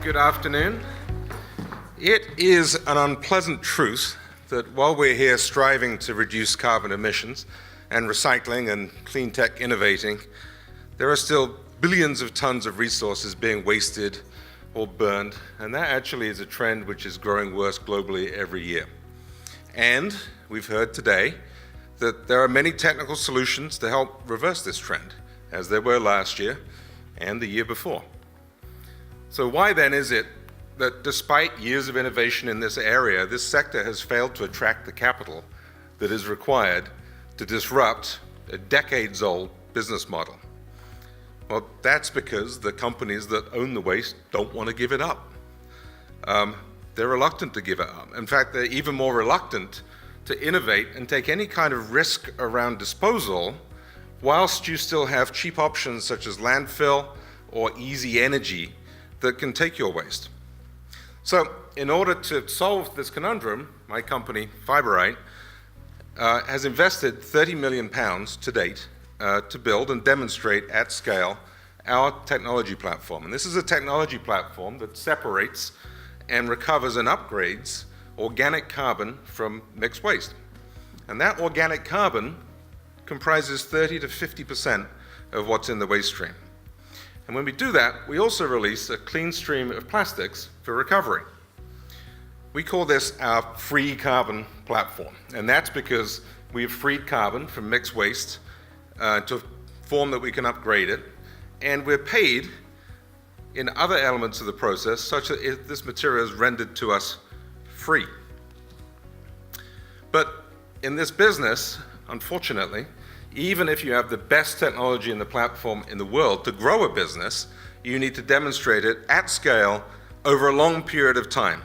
Good afternoon. It is an unpleasant truth that while we're here striving to reduce carbon emissions and recycling and clean tech innovating, there are still billions of tons of resources being wasted or burned, and that actually is a trend which is growing worse globally every year. And we've heard today that there are many technical solutions to help reverse this trend, as there were last year and the year before. So why then is it that despite years of innovation in this area, this sector has failed to attract the capital that is required to disrupt a decades-old business model? Well, that's because the companies that own the waste don't want to give it up. They're reluctant to give it up. In fact, they're even more reluctant to innovate and take any kind of risk around disposal whilst you still have cheap options such as landfill or easy energy that can take your waste. So in order to solve this conundrum, my company, Fiberight, has invested £30 million to date to build and demonstrate at scale our technology platform. And this is a technology platform that separates and recovers and upgrades organic carbon from mixed waste. And that organic carbon comprises 30 to 50% of what's in the waste stream. And when we do that, we also release a clean stream of plastics for recovery. We call this our free carbon platform, and that's because we have freed carbon from mixed waste to a form that we can upgrade it, and we're paid in other elements of the process such that this material is rendered to us free. But in this business, unfortunately, even if you have the best technology in the platform in the world to grow a business, you need to demonstrate it at scale over a long period of time.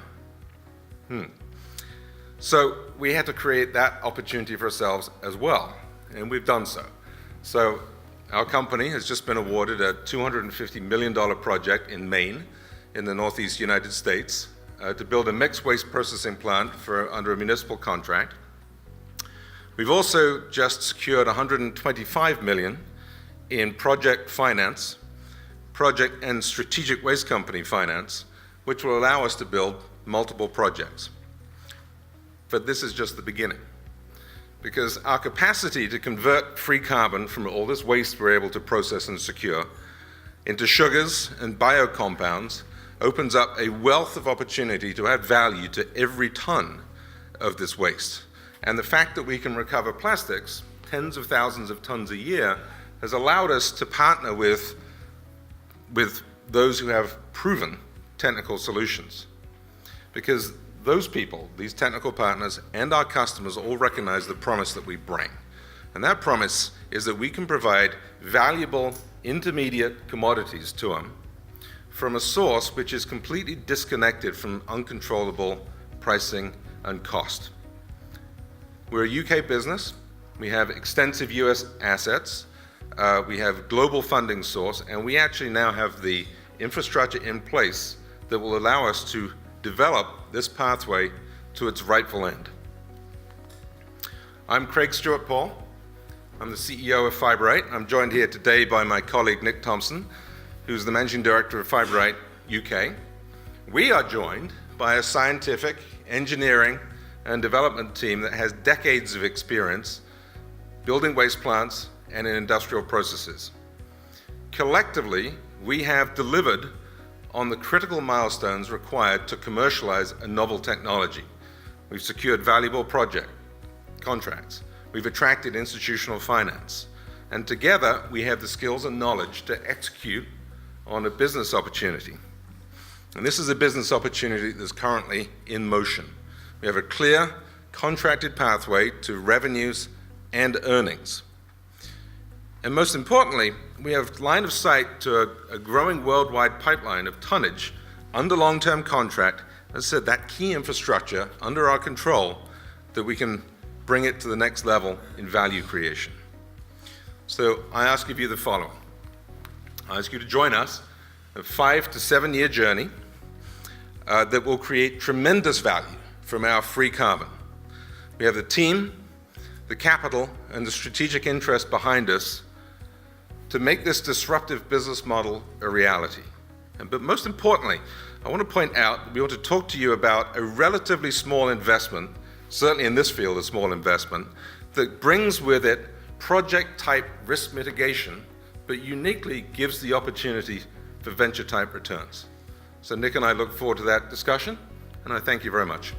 So we had to create that opportunity for ourselves as well, and we've done so. So our company has just been awarded a $250 million project in Maine, in the Northeast United States, to build a mixed waste processing plant under a municipal contract. We've also just secured $125 million in project finance, project and strategic waste company finance, which will allow us to build multiple projects. But this is just the beginning, because our capacity to convert free carbon from all this waste we're able to process and secure into sugars and biocompounds opens up a wealth of opportunity to add value to every ton of this waste. And the fact that we can recover plastics, tens of thousands of tons a year, has allowed us to partner with those who have proven technical solutions. Because those people, these technical partners, and our customers all recognize the promise that we bring. And that promise is that we can provide valuable intermediate commodities to them from a source which is completely disconnected from uncontrollable pricing and cost. We're a UK business. We have extensive US assets. We have global funding source, and we actually now have the infrastructure in place that will allow us to develop this pathway to its rightful end. I'm Craig Stewart-Paul. I'm the CEO of Fiberight. I'm joined here today by my colleague Nick Thompson, who's the Managing Director of Fiberight UK. We are joined by a scientific, engineering, and development team that has decades of experience building waste plants and in industrial processes. Collectively, we have delivered on the critical milestones required to commercialize a novel technology. We've secured valuable project contracts. We've attracted institutional finance. And together, we have the skills and knowledge to execute on a business opportunity. And this is a business opportunity that's currently in motion. We have a clear, contracted pathway to revenues and earnings. And most importantly, we have line of sight to a growing worldwide pipeline of tonnage under long-term contract, as I said, that key infrastructure under our control that we can bring it to the next level in value creation. So I ask of you the following. I ask you to join us a 5 to 7 year journey that will create tremendous value from our free carbon. We have the team, the capital, and the strategic interest behind us to make this disruptive business model a reality. But most importantly, I want to point out that we want to talk to you about a relatively small investment, certainly in this field, a small investment, that brings with it project-type risk mitigation, but uniquely gives the opportunity for venture-type returns. So Nick and I look forward to that discussion, and I thank you very much.